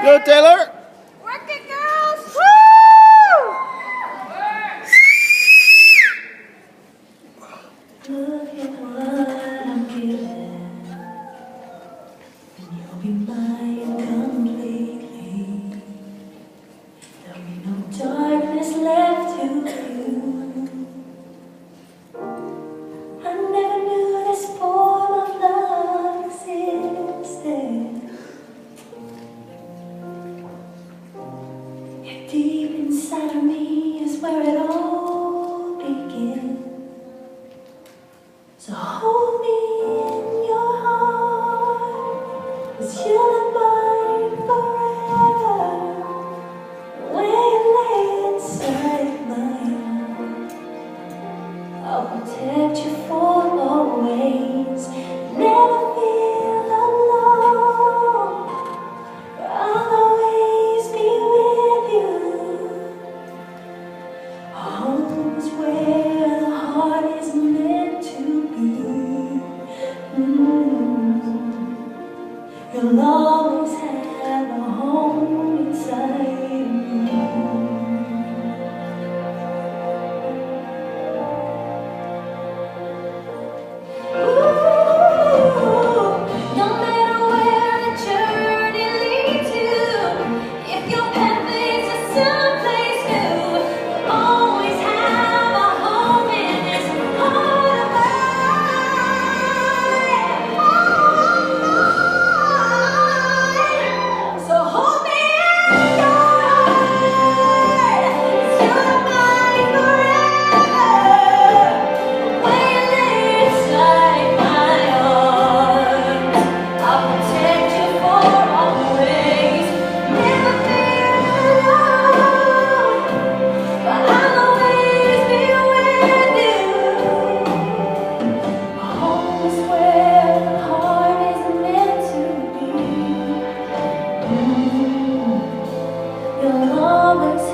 go, Taylor. Work it, girls. Woo! Look at what I'm giving, and you'll be mine completely. There'll be no darkness left to view. I never knew this form of love existed. Yet deep inside of me is where it all begins. So hold me in your heart, 'cause you're mine forever. When you lay inside my arms, I'll protect you for always. Never feel alone, for I'll always be with you. Home is where the heart is meant to be. You'll always have a home inside me. No matter where the journey leads you, if your path leads to someplace new, you'll always have a home in this heart of mine. So hold me in your heart, 'cause you're mine forever. When you lay inside my arms, I'll protect you for always. Never feel alone, but I'll always be with you. Home is where the heart is meant to be. You'll always